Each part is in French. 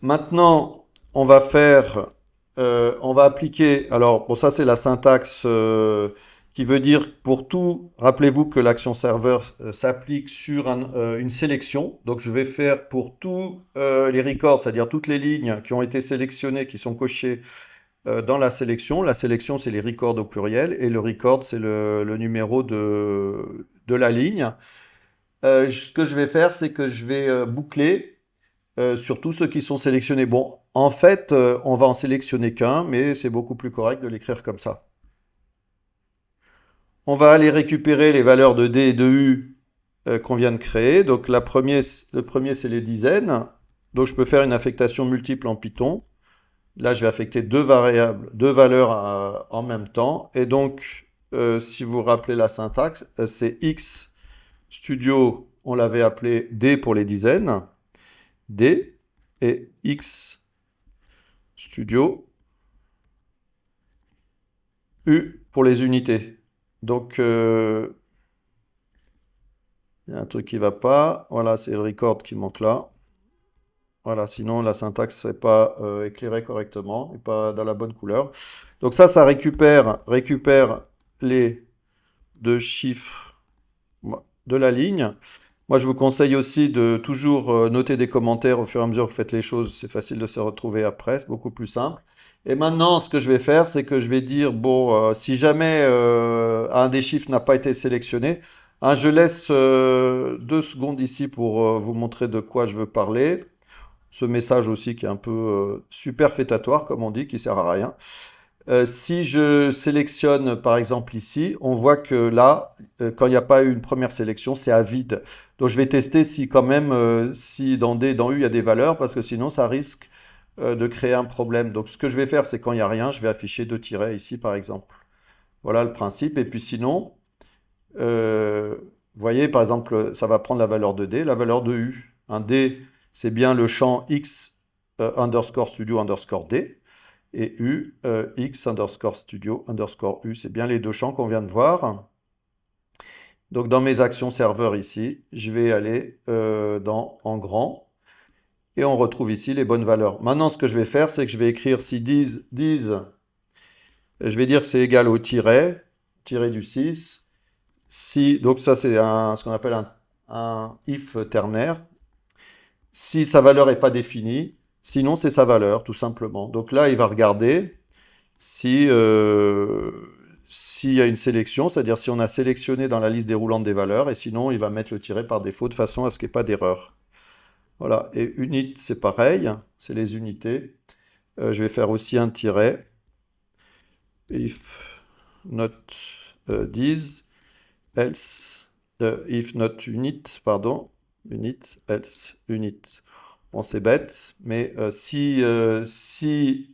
Maintenant, on va appliquer, alors bon ça c'est la syntaxe qui veut dire que pour tout, rappelez-vous que l'action serveur s'applique sur une sélection. Donc je vais faire pour tous les records, c'est-à-dire toutes les lignes qui ont été sélectionnées, qui sont cochées dans la sélection. La sélection c'est les records au pluriel et le record c'est le numéro de la ligne. Ce que je vais faire c'est que je vais boucler sur tous ceux qui sont sélectionnés. Bon, en fait, on va en sélectionner qu'un, mais c'est beaucoup plus correct de l'écrire comme ça. On va aller récupérer les valeurs de D et de U qu'on vient de créer. Donc le premier, c'est les dizaines. Donc je peux faire une affectation multiple en Python. Là, je vais affecter deux variables, deux valeurs en même temps. Et donc, si vous vous rappelez la syntaxe, c'est X studio, on l'avait appelé D pour les dizaines, D, et X studio, U pour les unités. Donc, il y a un truc qui va pas. Voilà, c'est le record qui manque là. Voilà, sinon la syntaxe n'est pas éclairée correctement et pas dans la bonne couleur. Donc ça récupère les deux chiffres de la ligne. Moi, je vous conseille aussi de toujours noter des commentaires au fur et à mesure que vous faites les choses. C'est facile de se retrouver après, c'est beaucoup plus simple. Et maintenant, ce que je vais faire, c'est que je vais dire, bon, si jamais un des chiffres n'a pas été sélectionné, hein, je laisse 2 secondes ici pour vous montrer de quoi je veux parler. Ce message aussi qui est un peu superfétatoire, comme on dit, qui sert à rien. Si je sélectionne par exemple ici, on voit que là, quand il n'y a pas eu une première sélection, c'est à vide. Donc je vais tester si quand même, si dans D, dans U, il y a des valeurs, parce que sinon ça risque de créer un problème. Donc ce que je vais faire, c'est quand il n'y a rien, je vais afficher 2 tirets ici par exemple. Voilà le principe. Et puis sinon, vous voyez par exemple, ça va prendre la valeur de D, la valeur de U. Un D, c'est bien le champ X underscore studio underscore D. Et U, X underscore studio underscore U, c'est bien les deux champs qu'on vient de voir. Donc dans mes actions serveurs ici, je vais aller dans en grand et on retrouve ici les bonnes valeurs. Maintenant, ce que je vais faire, c'est que je vais écrire si 10, je vais dire que c'est égal au tiret du 6. Si, donc ça c'est ce qu'on appelle un if ternaire. Si sa valeur n'est pas définie, sinon c'est sa valeur tout simplement. Donc là, il va regarder si s'il y a une sélection, c'est-à-dire si on a sélectionné dans la liste déroulante des valeurs, et sinon il va mettre le tiret par défaut de façon à ce qu'il n'y ait pas d'erreur. Voilà, et unit c'est pareil, c'est les unités. Je vais faire aussi un tiret, if not 10, else, if not unit, pardon, unit, else, unit. Bon, c'est bête, mais si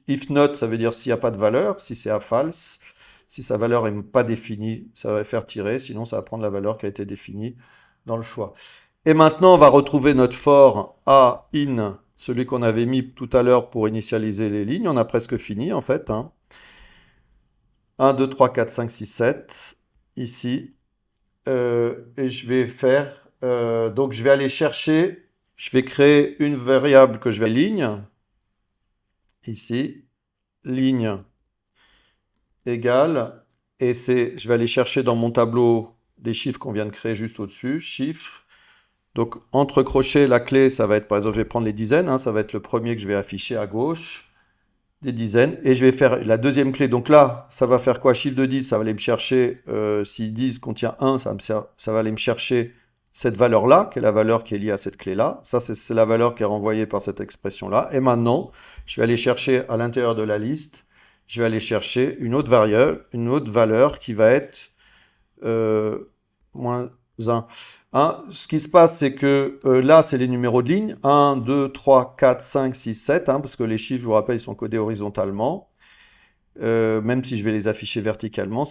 if not, ça veut dire s'il n'y a pas de valeur, si c'est à false, si sa valeur n'est pas définie, ça va faire tirer, sinon ça va prendre la valeur qui a été définie dans le choix. Et maintenant, on va retrouver notre for a in, celui qu'on avait mis tout à l'heure pour initialiser les lignes. On a presque fini en fait. 1, 2, 3, 4, 5, 6, 7, ici. Et je vais faire, donc je vais aller chercher, je vais créer une variable que je vais ligne, ici, ligne égale, et je vais aller chercher dans mon tableau des chiffres qu'on vient de créer juste au-dessus, chiffres. Donc entre crochets, la clé, ça va être, par exemple, je vais prendre les dizaines, ça va être le premier que je vais afficher à gauche, des dizaines, et je vais faire la deuxième clé. Donc là, ça va faire quoi? Chiffre de 10, ça va aller me chercher, si 10 contient 1, ça va aller me chercher cette valeur-là, qui est la valeur qui est liée à cette clé-là. Ça, c'est la valeur qui est renvoyée par cette expression-là. Et maintenant, je vais aller chercher à l'intérieur de la liste, je vais aller chercher une autre variable, une autre valeur qui va être moins 1. Ce qui se passe, c'est que là, c'est les numéros de ligne. 1, 2, 3, 4, 5, 6, 7, parce que les chiffres, je vous rappelle, ils sont codés horizontalement. Même si je vais les afficher verticalement,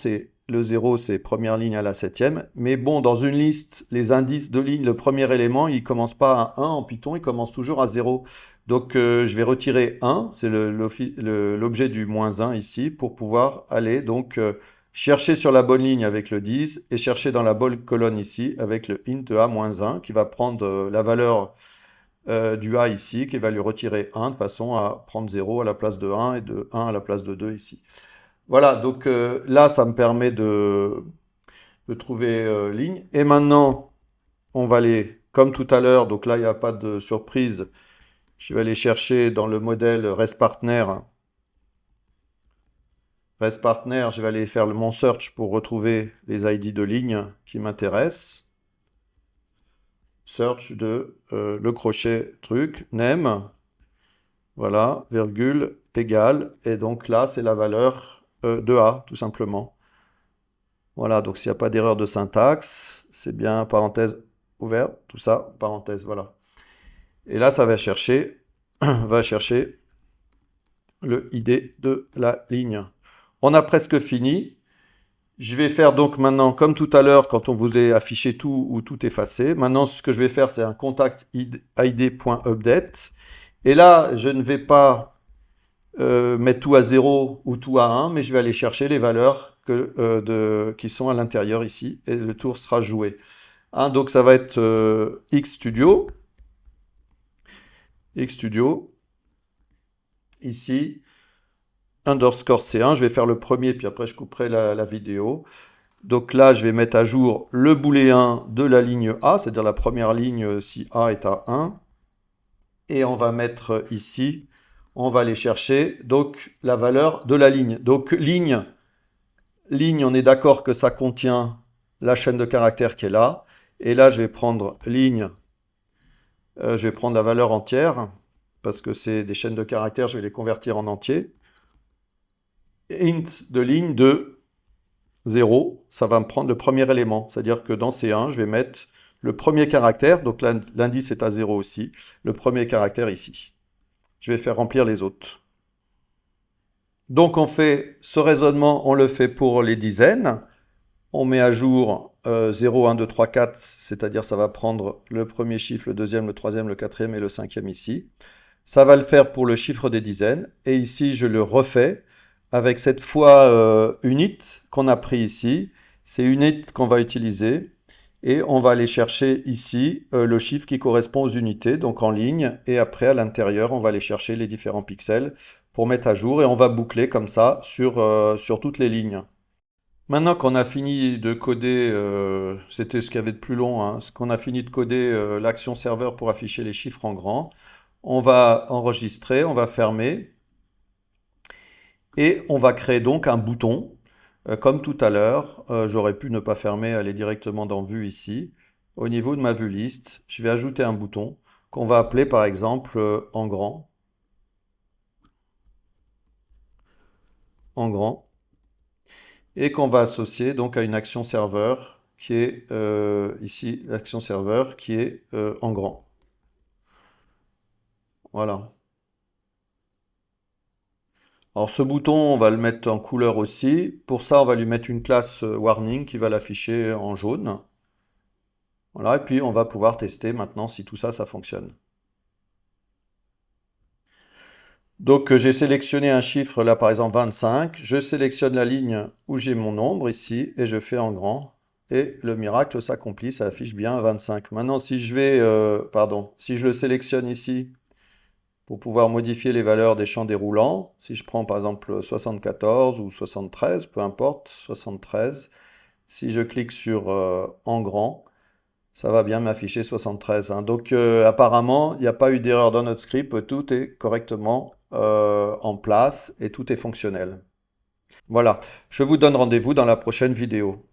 le 0, c'est première ligne à la septième. Mais bon, dans une liste, les indices de ligne, le premier élément, il ne commence pas à 1 en Python, il commence toujours à 0. Donc je vais retirer 1, c'est l'objet du moins 1 ici, pour pouvoir aller donc chercher sur la bonne ligne avec le 10 et chercher dans la bonne colonne ici avec le int a-1 qui va prendre la valeur du A ici, qui va lui retirer 1 de façon à prendre 0 à la place de 1 et de 1 à la place de 2 ici. Voilà, donc là, ça me permet de trouver ligne. Et maintenant, on va aller, comme tout à l'heure, donc là, il n'y a pas de surprise, je vais aller chercher dans le modèle ResPartner. ResPartner, je vais aller faire mon search pour retrouver les ID de ligne qui m'intéressent. Search de le crochet truc, name, voilà, virgule, égale, et donc là, c'est la valeur de A, tout simplement. Voilà, donc s'il n'y a pas d'erreur de syntaxe, c'est bien parenthèse ouverte, tout ça, parenthèse, voilà. Et là, ça va chercher le ID de la ligne. On a presque fini. Je vais faire donc maintenant, comme tout à l'heure, quand on vous a affiché tout ou tout effacé. Maintenant, ce que je vais faire, c'est un contact id.update. Et là, je ne vais pas mettre tout à 0 ou tout à 1, mais je vais aller chercher les valeurs qui sont à l'intérieur ici, et le tour sera joué. Hein, donc ça va être Xstudio, ici, underscore C1, je vais faire le premier, puis après je couperai la vidéo. Donc là, je vais mettre à jour le booléen de la ligne A, c'est-à-dire la première ligne si A est à 1. Et on va mettre ici, on va aller chercher donc la valeur de la ligne. Donc ligne, on est d'accord que ça contient la chaîne de caractères qui est là. Et là, je vais prendre ligne, je vais prendre la valeur entière, parce que c'est des chaînes de caractères, je vais les convertir en entier. Int de ligne de 0, ça va me prendre le premier élément. C'est-à-dire que dans C1, je vais mettre le premier caractère, donc l'indice est à 0 aussi, le premier caractère ici. Je vais faire remplir les autres. Donc on fait ce raisonnement, on le fait pour les dizaines. On met à jour 0, 1, 2, 3, 4, c'est-à-dire ça va prendre le premier chiffre, le deuxième, le troisième, le quatrième et le cinquième ici. Ça va le faire pour le chiffre des dizaines. Et ici, je le refais avec cette fois unit qu'on a pris ici. C'est unit qu'on va utiliser. Et on va aller chercher ici le chiffre qui correspond aux unités, donc en ligne. Et après, à l'intérieur, on va aller chercher les différents pixels pour mettre à jour. Et on va boucler comme ça sur toutes les lignes. Maintenant qu'on a fini de coder, c'était ce qu'il y avait de plus long, hein, qu'on a fini de coder l'action serveur pour afficher les chiffres en grand, on va enregistrer, on va fermer, et on va créer donc un bouton. Comme tout à l'heure, j'aurais pu ne pas fermer, aller directement dans Vue ici. Au niveau de ma vue liste, je vais ajouter un bouton qu'on va appeler par exemple en grand. En grand. Et qu'on va associer donc à une action serveur qui est ici, l'action serveur qui est en grand. Voilà. Alors ce bouton, on va le mettre en couleur aussi. Pour ça, on va lui mettre une classe warning qui va l'afficher en jaune. Voilà, et puis on va pouvoir tester maintenant si tout ça, ça fonctionne. Donc j'ai sélectionné un chiffre là par exemple 25, je sélectionne la ligne où j'ai mon nombre ici et je fais en grand et le miracle s'accomplit, ça affiche bien 25. Maintenant si je vais, si je le sélectionne ici pour pouvoir modifier les valeurs des champs déroulants, si je prends par exemple 74 ou 73, peu importe, 73, si je clique sur en grand, ça va bien m'afficher 73. Hein. Donc apparemment, il n'y a pas eu d'erreur dans notre script, tout est correctement en place et tout est fonctionnel. Voilà, je vous donne rendez-vous dans la prochaine vidéo.